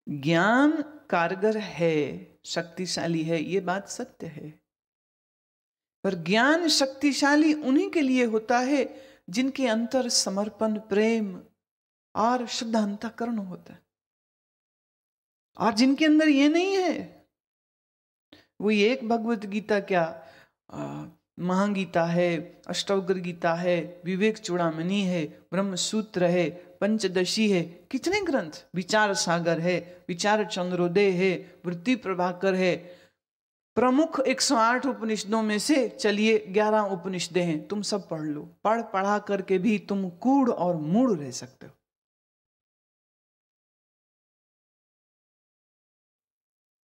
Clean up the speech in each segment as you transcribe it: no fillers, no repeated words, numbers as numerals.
ज्ञान कारगर है, शक्तिशाली है, ये बात सत्य है। पर ज्ञान शक्तिशाली उन्हीं के लिए होता है जिनके अंतर समर्पण, प्रेम और शुद्ध अंतःकरण होता है। और जिनके अंदर ये नहीं है, वो एक भगवत गीता क्या, महागीता है, अष्टोग्र गीता है, विवेक चूड़ामणि है, ब्रह्म सूत्र है, पंचदशी है, कितने ग्रंथ, विचार सागर है, विचार चंद्रोदय है, वृत्ति प्रभाकर है। प्रमुख 108 उपनिषदों में से चलिए 11 उपनिषदें हैं, तुम सब पढ़ लो। पढ़ा करके भी तुम कूड़ और मूढ़ रह सकते हो।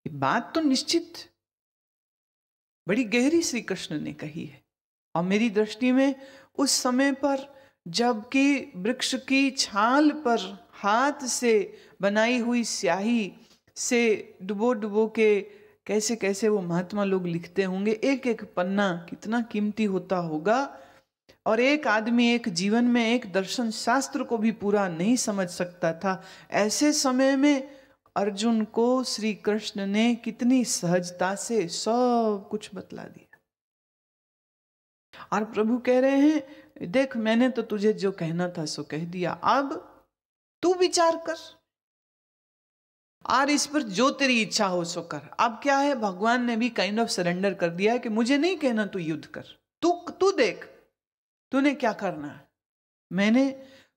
बात तो निश्चित बड़ी गहरी श्री कृष्ण ने कही है। और मेरी दृष्टि में उस समय पर जबकि वृक्ष की छाल पर हाथ से बनाई हुई स्याही से डुबो डुबो के कैसे कैसे वो महात्मा लोग लिखते होंगे, एक एक पन्ना कितना कीमती होता होगा। और एक आदमी एक जीवन में एक दर्शन शास्त्र को भी पूरा नहीं समझ सकता था। ऐसे समय में अर्जुन को श्री कृष्ण ने कितनी सहजता से सब कुछ बतला दिया। और प्रभु कह रहे हैं, देख मैंने तो तुझे जो कहना था सो कह दिया, अब तू विचार कर और इस पर जो तेरी इच्छा हो सो कर। अब क्या है, भगवान ने भी काइंड ऑफ सरेंडर कर दिया है कि मुझे नहीं कहना तू युद्ध कर, तू देख तूने क्या करना है। मैंने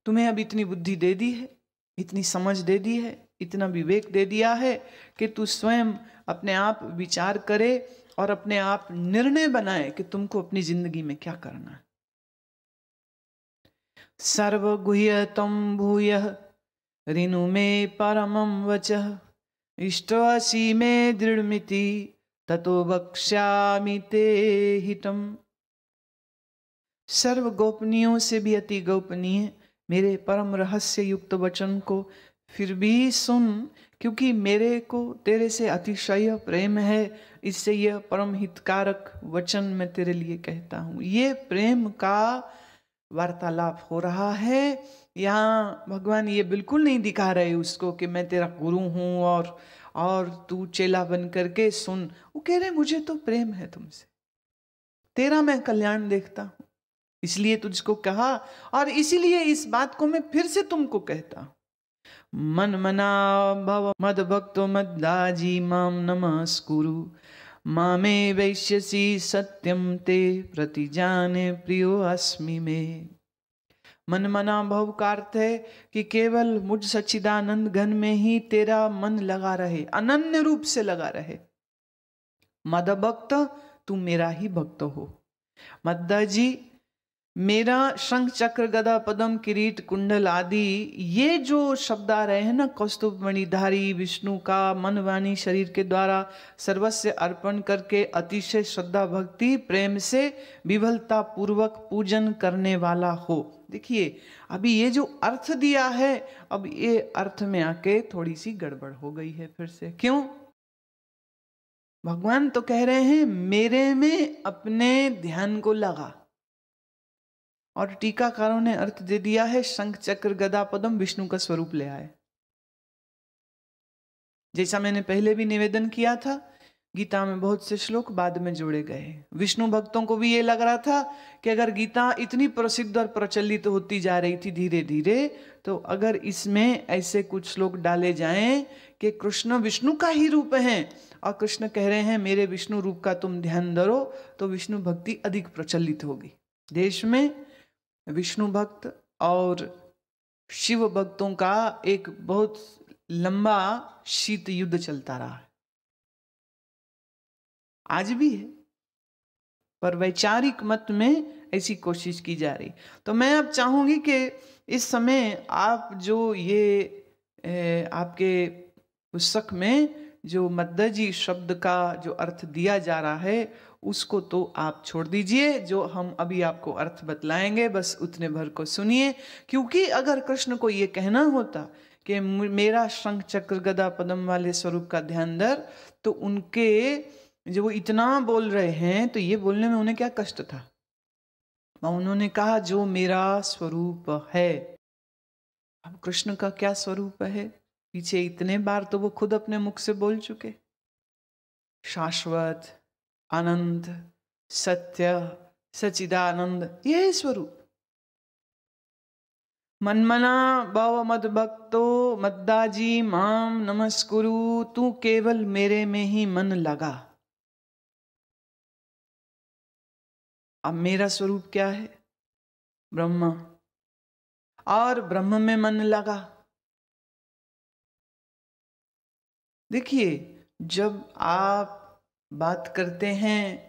तुम्हें अब इतनी बुद्धि दे दी है, इतनी समझ दे दी है, इतना विवेक दे दिया है कि तू स्वयं अपने आप विचार करे और अपने आप निर्णय बनाए कि तुमको अपनी जिंदगी में क्या करना है। सर्वगुह्यतम भूयः ऋनु में परमं वचः इष्टवसी में दृढ़मिति ततो वक्ष्यामि ते हितम। सर्व गोपनीयों से भी अति गोपनीय मेरे परम रहस्य युक्त वचन को फिर भी सुन, क्योंकि मेरे को तेरे से अतिशय प्रेम है, इससे यह परम हितकारक वचन मैं तेरे लिए कहता हूं। ये प्रेम का वार्तालाप हो रहा है। यहाँ भगवान ये बिल्कुल नहीं दिखा रहे उसको कि मैं तेरा गुरु हूं और तू चेला बन करके सुन। वो कह रहे मुझे तो प्रेम है तुमसे, तेरा मैं कल्याण देखता हूं, इसलिए तुझको कहा और इसीलिए इस बात को मैं फिर से तुमको कहता हूं। मन मना भव मद भक्तो मद्दाजी माम नमस्कुरु मामे वैश्यसी सत्यम ते प्रतिजाने प्रियो अस्मि में। मन मना भव का अर्थ है कि केवल मुझ सच्चिदानंद घन में ही तेरा मन लगा रहे, अनन्य रूप से लगा रहे। मद भक्त, तू मेरा ही भक्त हो। मद्दा जी, मेरा शंख चक्र गदा पद्म किरीट कुंडल आदि ये जो शब्द आ रहे हैं ना, कौस्तुभ मणिधारी विष्णु का मन वाणी शरीर के द्वारा सर्वस्व अर्पण करके अतिशय श्रद्धा भक्ति प्रेम से विभलता पूर्वक पूजन करने वाला हो। देखिए अभी ये जो अर्थ दिया है, अब ये अर्थ में आके थोड़ी सी गड़बड़ हो गई है फिर से। क्यों? भगवान तो कह रहे हैं मेरे में अपने ध्यान को लगा, और टीकाकारों ने अर्थ दे दिया है शंख चक्र गदा पद्म विष्णु का स्वरूप ले आए। जैसा मैंने पहले भी निवेदन किया था, गीता में बहुत से श्लोक बाद में जोड़े गए। विष्णु भक्तों को भी ये लग रहा था कि अगर गीता इतनी प्रसिद्ध और प्रचलित होती जा रही थी धीरे धीरे, तो अगर इसमें ऐसे कुछ श्लोक डाले जाएं कि कृष्ण विष्णु का ही रूप है और कृष्ण कह रहे हैं मेरे विष्णु रूप का तुम ध्यान धरो, तो विष्णु भक्ति अधिक प्रचलित होगी। देश में विष्णु भक्त और शिव भक्तों का एक बहुत लंबा शीत युद्ध चलता रहा है, आज भी है, पर वैचारिक मत में ऐसी कोशिश की जा रही। तो मैं अब चाहूंगी कि इस समय आप जो ये आपके पुस्तक में जो मद्दजी शब्द का जो अर्थ दिया जा रहा है उसको तो आप छोड़ दीजिए, जो हम अभी आपको अर्थ बतलाएंगे बस उतने भर को सुनिए। क्योंकि अगर कृष्ण को ये कहना होता कि मेरा शंख चक्र गदा पद्म वाले स्वरूप का ध्यान धर, तो उनके जो वो इतना बोल रहे हैं तो ये बोलने में उन्हें क्या कष्ट था। उन्होंने कहा जो मेरा स्वरूप है। अब कृष्ण का क्या स्वरूप है? पीछे इतने बार तो वो खुद अपने मुख से बोल चुके, शाश्वत, अनंत, सत्य, सच्चिदानंद, यह स्वरूप। मनमना भव मद भक्तो मद्दाजी माम नमस्कुरु, तू केवल मेरे में ही मन लगा। अब मेरा स्वरूप क्या है? ब्रह्म, और ब्रह्म में मन लगा। देखिए, जब आप बात करते हैं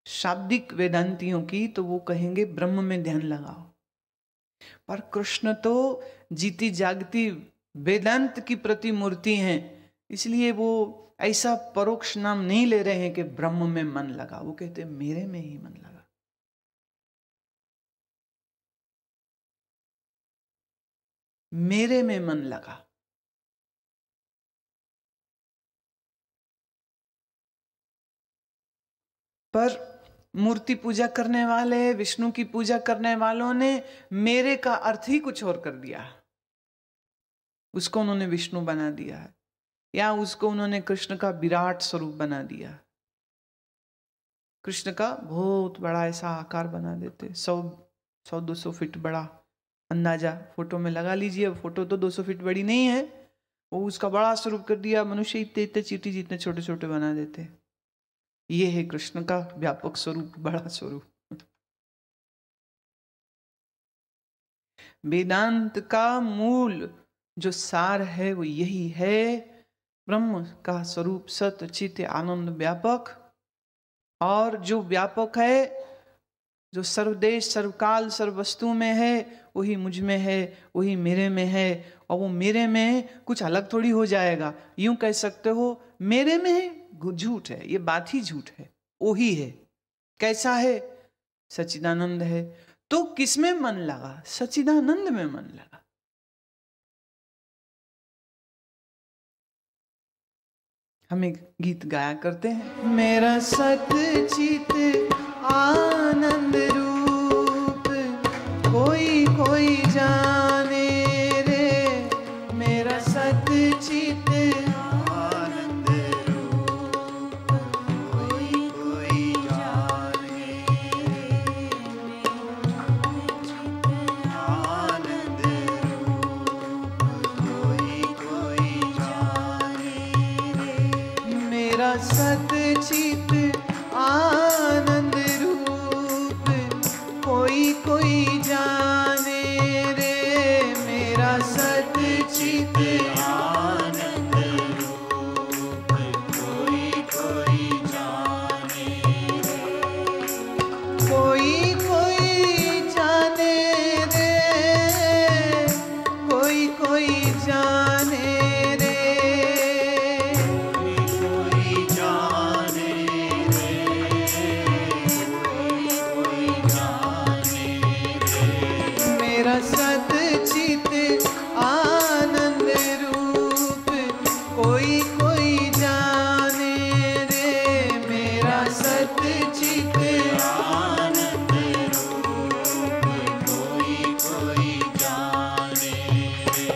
शाब्दिक वेदांतियों की, तो वो कहेंगे ब्रह्म में ध्यान लगाओ। पर कृष्ण तो जीती जागती वेदांत की प्रतिमूर्ति हैं, इसलिए वो ऐसा परोक्ष नाम नहीं ले रहे हैं कि ब्रह्म में मन लगा। वो कहते हैं मेरे में ही मन लगा। मेरे में मन लगा। पर मूर्ति पूजा करने वाले, विष्णु की पूजा करने वालों ने मेरे का अर्थ ही कुछ और कर दिया। उसको उन्होंने विष्णु बना दिया है, या उसको उन्होंने कृष्ण का विराट स्वरूप बना दिया। कृष्ण का बहुत बड़ा ऐसा आकार बना देते, 100-200 फीट बड़ा अंदाजा फोटो में लगा लीजिए। फोटो तो 200 फीट बड़ी नहीं है, वो उसका बड़ा स्वरूप कर दिया। मनुष्य इतने इतने चींटी जितने छोटे छोटे बना देते। ये है कृष्ण का व्यापक स्वरूप, बड़ा स्वरूप। वेदांत का मूल जो सार है वो यही है, ब्रह्म का स्वरूप सत्य चित्त आनंद व्यापक। और जो व्यापक है, जो सर्वदेश सर्वकाल सर्व वस्तु में है, वही मुझ में है, वही मेरे में है। और वो मेरे में कुछ अलग थोड़ी हो जाएगा। यूं कह सकते हो मेरे में है, झूठ है, ये बात ही झूठ है। वही है। कैसा है? सच्चिदानंद है। तो किसमें मन लगा? सच्चिदानंद में मन लगा। हम एक गीत गाया करते हैं, मेरा सच्चित आनंद रूप कोई कोई जाने रे, मेरा सच्चित आनंद रूप कोई कोई जाने रे, आनंद रूप कोई कोई जाने रे, मेरा सच्चित आनंद रूप कोई कोई जाने रे, मेरा सच्चित आनंद रूप कोई कोई जाने रे, कोई कोई जाने रे, कोई कोई जाने रे, कोई जाने मेरा सच्चित आनंद रूप कोई कोई जाने रे, मेरा सच्चित आनंद रूप कोई कोई जाने रे।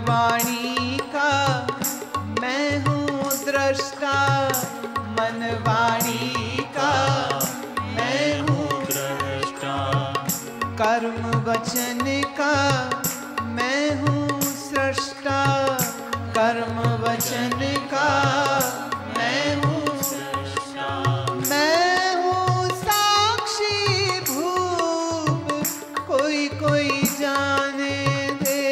वाणी का मैं हूँ दृष्टा, मन वाणी का मैं हूँ दृष्टा, कर्म वचन का मैं हूँ सृष्टा, कर्म वचन का मैं हूँ सृष्टा, मैं हूँ साक्षी भूप, कोई कोई जाने दे,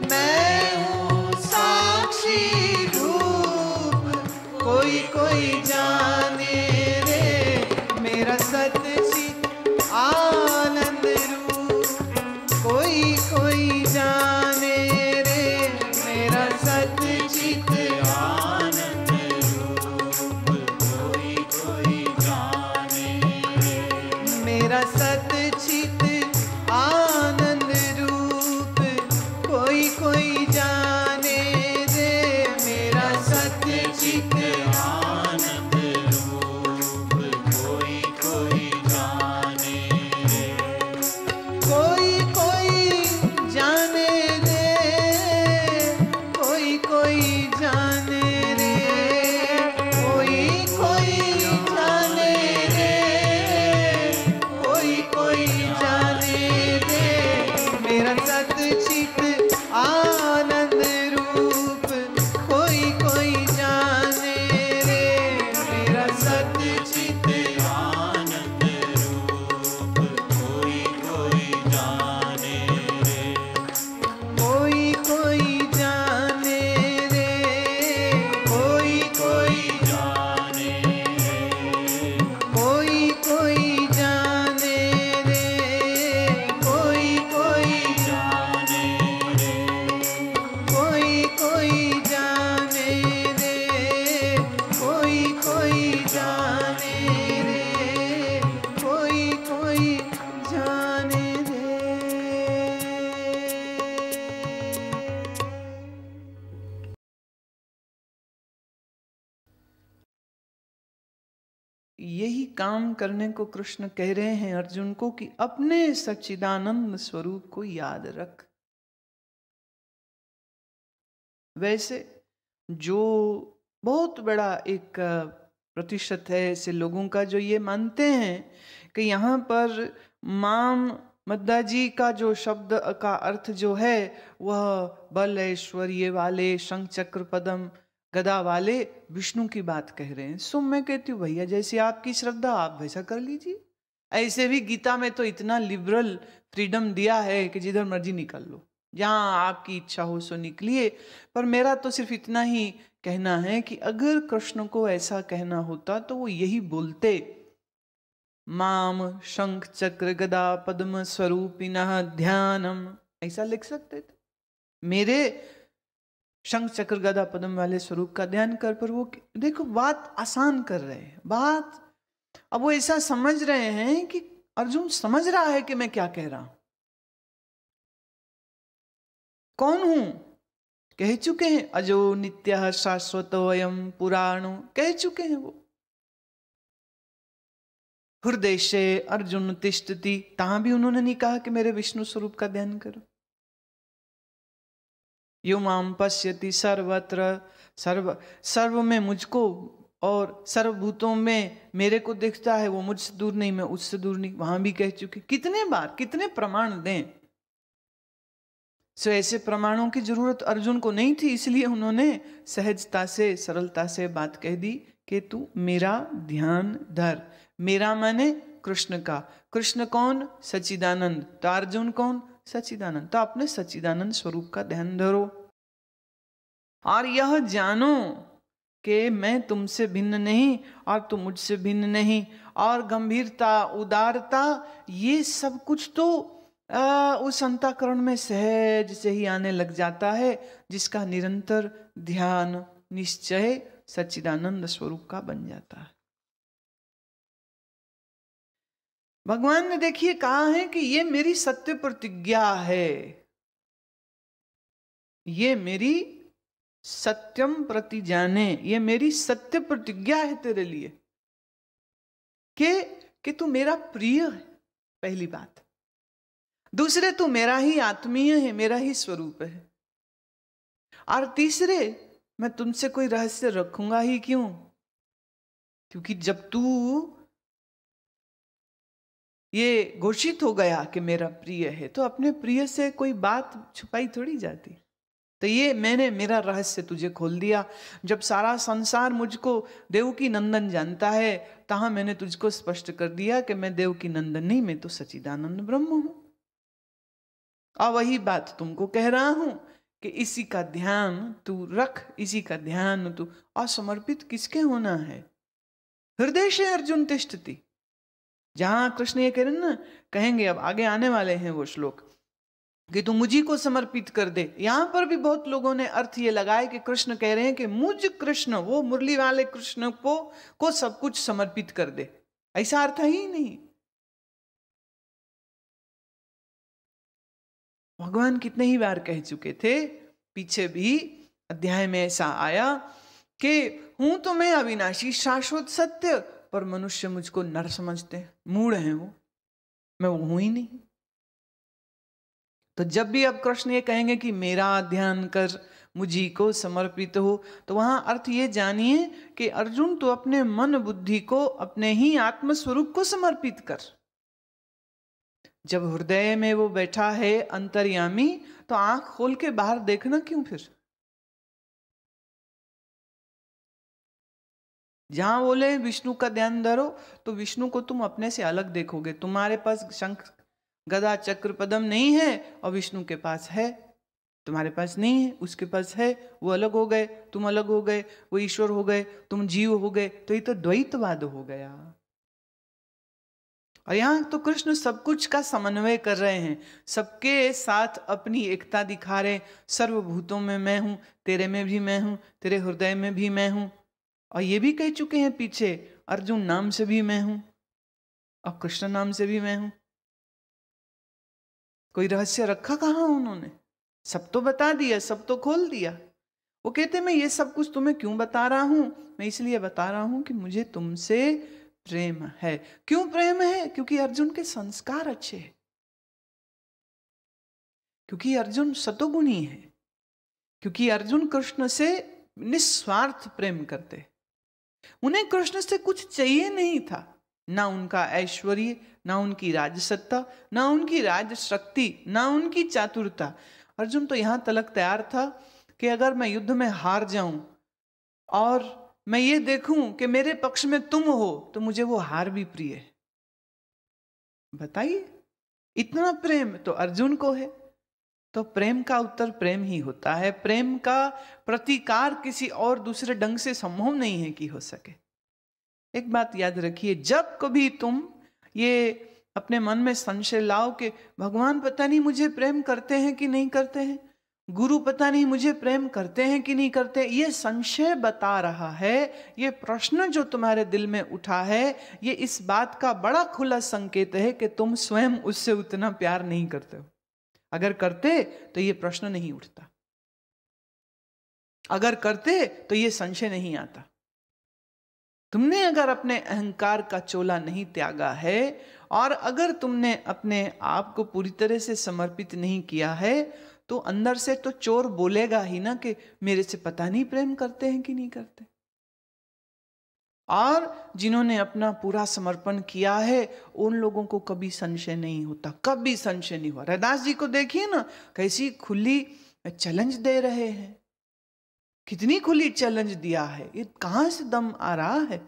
मैं हूँ साक्षी भूप, कोई कोई जाने दे, मेरा सच्चित आनंद रूप, कोई कोई जाने रे, मेरा सच्चित आनंद रूप, कोई कोई जाने रे, मेरा सच्चित आनंद रूप, कोई कोई जाने रे, मेरा सच्चित आनंद रूप, कोई कोई जाने रे, कोई कोई जाने रे, कोई कोई जाने रे, कोई कोई जाने रे, कोई कोई जाने रे, मेरा सच्चित आनंद रूप, कोई कोई जाने रे, मेरा सच्चित आनंद रूप, कोई कोई जाने रे, कोई कोई जाने रे, कोई कोई जाने रे, कोई कोई जाने रे, कोई कोई जाने रे, कोई कोई जाने रे, कोई कोई जाने रे, कोई कोई जाने रे। यही काम करने को कृष्ण कह रहे हैं अर्जुन को कि अपने सच्चिदानंद स्वरूप को याद रख। वैसे जो बहुत बड़ा एक प्रतिशत है ऐसे लोगों का जो ये मानते हैं कि यहाँ पर माम मद्दाजी का जो शब्द का अर्थ जो है वह बल ऐश्वर्य वाले शंख चक्र पदम गदा वाले विष्णु की बात कह रहे हैं। सो मैं कहती हूँ भैया जैसी आपकी श्रद्धा आप वैसा कर लीजिए। ऐसे भी गीता में तो इतना लिबरल फ्रीडम दिया है कि जिधर मर्जी निकल लो, जहां आपकी इच्छा हो सो निकलिए। पर मेरा तो सिर्फ इतना ही कहना है कि अगर कृष्ण को ऐसा कहना होता तो वो यही बोलते, माम शंख चक्र गदा पद्म स्वरूपिनः ध्यानम, ऐसा लिख सकते थे, मेरे शंख चक्र गदा पद्म वाले स्वरूप का ध्यान कर। पर वो देखो बात आसान कर रहे हैं, बात अब वो ऐसा समझ रहे हैं कि अर्जुन समझ रहा है कि मैं क्या कह रहा हूं, कौन हूं, कह चुके हैं अजो नित्यः शाश्वतो अयं पुराणो, कह चुके हैं वो। हृदय से अर्जुन तिष्ठति, तहां भी उन्होंने नहीं कहा कि मेरे विष्णु स्वरूप का ध्यान करो। यो माम पश्यति सर्वत्र, सर्व में मुझको और सर्वभूतों में मेरे को दिखता है, वो मुझसे दूर नहीं मैं उससे दूर नहीं, वहां भी कह चुके। कितने बार कितने प्रमाण दें। सो ऐसे प्रमाणों की जरूरत अर्जुन को नहीं थी, इसलिए उन्होंने सहजता से सरलता से बात कह दी कि तू मेरा ध्यान धर। मेरा माने कृष्ण का। कृष्ण कौन? सच्चिदानंद। तो अर्जुन कौन? सच्चिदानंद। तो अपने सच्चिदानंद स्वरूप का ध्यान धरो और यह जानो कि मैं तुमसे भिन्न नहीं और तुम मुझसे भिन्न नहीं। और गंभीरता, उदारता, ये सब कुछ तो उस अंतःकरण में सहज से ही आने लग जाता है जिसका निरंतर ध्यान निश्चय सच्चिदानंद स्वरूप का बन जाता है। भगवान ने देखिए कहा है कि ये मेरी सत्य प्रतिज्ञा है, ये मेरी सत्यम प्रति जाने, ये मेरी सत्य प्रतिज्ञा है तेरे लिए कि तू मेरा प्रिय है, पहली बात। दूसरे, तू मेरा ही आत्मीय है, मेरा ही स्वरूप है। और तीसरे, मैं तुमसे कोई रहस्य रखूंगा ही क्यों? क्योंकि जब तू ये घोषित हो गया कि मेरा प्रिय है, तो अपने प्रिय से कोई बात छुपाई थोड़ी जाती। तो ये मैंने मेरा रहस्य तुझे खोल दिया। जब सारा संसार मुझको देवकी नंदन जानता है, तहां मैंने तुझको स्पष्ट कर दिया कि मैं देवकी नंदन नहीं, मैं तो सच्चिदानंद ब्रह्म हूं। और वही बात तुमको कह रहा हूं कि इसी का ध्यान तू रख, इसी का ध्यान तू। और समर्पित किसके होना है? हृदय से अर्जुन तिष्ठति। जहां कृष्ण ये कह रहे ना, कहेंगे अब आगे आने वाले हैं वो श्लोक कि तू मुझी को समर्पित कर दे। यहां पर भी बहुत लोगों ने अर्थ ये लगाए कि कृष्ण कह रहे हैं कि मुझ कृष्ण, वो मुरली वाले कृष्ण को सब कुछ समर्पित कर दे। ऐसा अर्थ ही नहीं। भगवान कितने ही बार कह चुके थे, पीछे भी अध्याय में ऐसा आया कि हूं तो मैं अविनाशी शाश्वत सत्य, पर मनुष्य मुझको नर समझते हैं, मूढ़ हैं वो, मैं वो हूं ही नहीं। तो जब भी अब कृष्ण ये कहेंगे कि मेरा ध्यान कर, मुझी को समर्पित हो, तो वहां अर्थ ये जानिए कि अर्जुन तो अपने मन बुद्धि को अपने ही आत्म स्वरूप को समर्पित कर। जब हृदय में वो बैठा है अंतर्यामी, तो आंख खोल के बाहर देखना क्यों? फिर जहां बोले विष्णु का ध्यान धरो, तो विष्णु को तुम अपने से अलग देखोगे। तुम्हारे पास शंख गदा चक्र पद्म नहीं है और विष्णु के पास है, तुम्हारे पास नहीं है, उसके पास है। वो अलग हो गए, तुम अलग हो गए, वो ईश्वर हो गए, तुम जीव हो गए। तो ये तो द्वैतवाद हो गया। और यहां तो कृष्ण सब कुछ का समन्वय कर रहे हैं, सबके साथ अपनी एकता दिखा रहे। सर्वभूतों में मैं हूं, तेरे में भी मैं हूं, तेरे हृदय में भी मैं हूं। और ये भी कह चुके हैं पीछे, अर्जुन नाम से भी मैं हूं और कृष्ण नाम से भी मैं हूं। कोई रहस्य रखा कहां उन्होंने? सब तो बता दिया, सब तो खोल दिया। वो कहते मैं ये सब कुछ तुम्हें क्यों बता रहा हूं? मैं इसलिए बता रहा हूं कि मुझे तुमसे प्रेम है। क्यों प्रेम है? क्योंकि अर्जुन के संस्कार अच्छे हैं, क्योंकि अर्जुन सतोगुणी है, क्योंकि अर्जुन कृष्ण से निस्वार्थ प्रेम करते। उन्हें कृष्ण से कुछ चाहिए नहीं था, ना उनका ऐश्वर्य, ना उनकी राजसत्ता, ना उनकी राजशक्ति, ना उनकी चातुरता। अर्जुन तो यहां तलक तैयार था कि अगर मैं युद्ध में हार जाऊं और मैं ये देखूं कि मेरे पक्ष में तुम हो, तो मुझे वो हार भी प्रिय है। बताइए, इतना प्रेम तो अर्जुन को है। तो प्रेम का उत्तर प्रेम ही होता है। प्रेम का प्रतिकार किसी और दूसरे ढंग से संभव नहीं है कि हो सके। एक बात याद रखिए, जब कभी तुम ये अपने मन में संशय लाओ कि भगवान पता नहीं मुझे प्रेम करते हैं कि नहीं करते हैं, गुरु पता नहीं मुझे प्रेम करते हैं कि नहीं करते, ये संशय बता रहा है, ये प्रश्न जो तुम्हारे दिल में उठा है, ये इस बात का बड़ा खुला संकेत है कि तुम स्वयं उससे उतना प्यार नहीं करते हो। अगर करते तो ये प्रश्न नहीं उठता, अगर करते तो ये संशय नहीं आता। तुमने अगर अपने अहंकार का चोला नहीं त्यागा है, और अगर तुमने अपने आप को पूरी तरह से समर्पित नहीं किया है, तो अंदर से तो चोर बोलेगा ही ना कि मेरे से पता नहीं प्रेम करते हैं कि नहीं करते। और जिन्होंने अपना पूरा समर्पण किया है, उन लोगों को कभी संशय नहीं होता, कभी संशय नहीं हुआ। रैदास जी को देखिए ना, कैसी खुली चैलेंज दे रहे हैं, कितनी खुली चैलेंज दिया है। ये कहां से दम आ रहा है?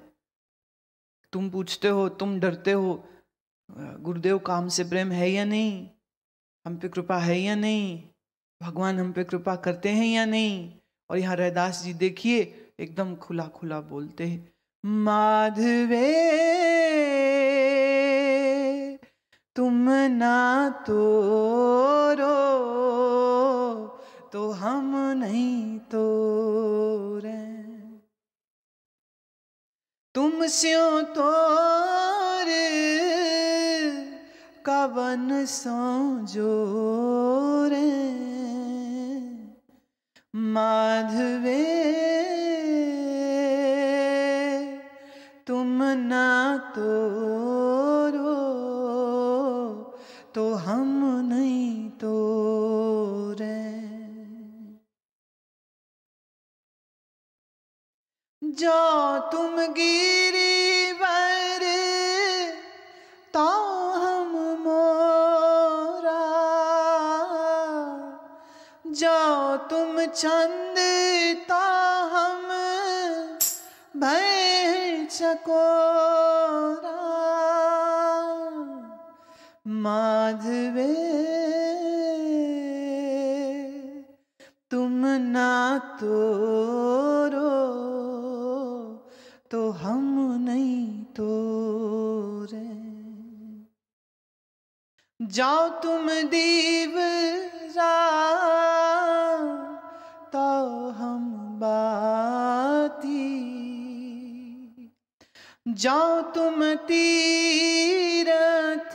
तुम पूछते हो, तुम डरते हो, गुरुदेव का हमसे प्रेम है या नहीं, हम पे कृपा है या नहीं, भगवान हम पे कृपा करते हैं या नहीं। और यहाँ रैदास जी देखिए, एकदम खुला खुला बोलते हैं, माधवे तुम ना तोरो, तो हम नहीं तोरे, तुम स्यों तोर कवन सो जोरे, माधवे तुम ना तोरो, तो हम नहीं तोरे। जो तुम गिरिवर तो हम मोरा, जो तुम चंद तो हम भय चकोरा। माधवे तुम ना तोरो तो हम नहीं तोरे। जाओ तुम दीवरा तो हम बाती, जाओ तुम तीरथ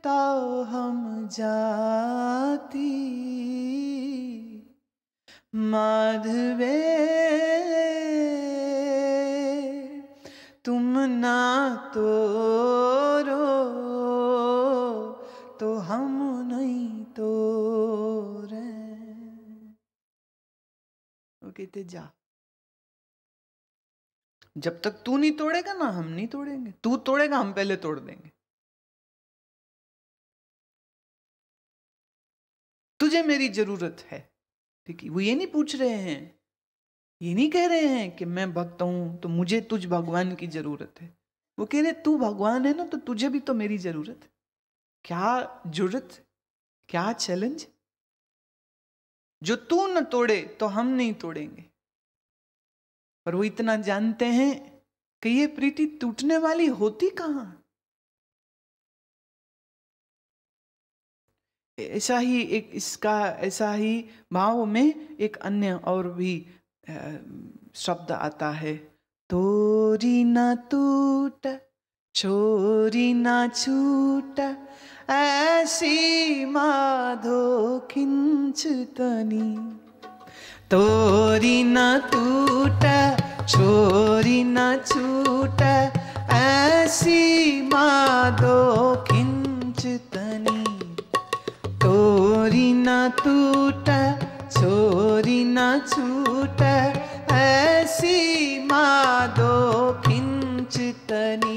तो हम जाती। माधवे तुम ना तोरो तो हम नहीं तोरे। वो कहते जा, जब तक तू नहीं तोड़ेगा ना हम नहीं तोड़ेंगे, तू तोड़ेगा हम पहले तोड़ देंगे। तुझे मेरी जरूरत है, ठीक है। वो ये नहीं पूछ रहे हैं, ये नहीं कह रहे हैं कि मैं भक्त हूं तो मुझे तुझ भगवान की जरूरत है। वो कह रहे तू भगवान है ना तो तुझे भी तो मेरी जरूरत है। क्या जरूरत, क्या चैलेंज। जो तू न तोड़े तो हम नहीं तोड़ेंगे। पर वो इतना जानते हैं कि ये प्रीति टूटने वाली होती कहां। ऐसा ही एक इसका ऐसा ही भाव में एक अन्य और भी शब्द आता है। तोरी न टूट छोरी न छूट ऐसी माधो किंचितनी। तोरी न टूट छोरी न छूट ऐसी माधो किंचितनी। तोरी न टूट छोरी न छूट ऐसी माधो किंचितनी।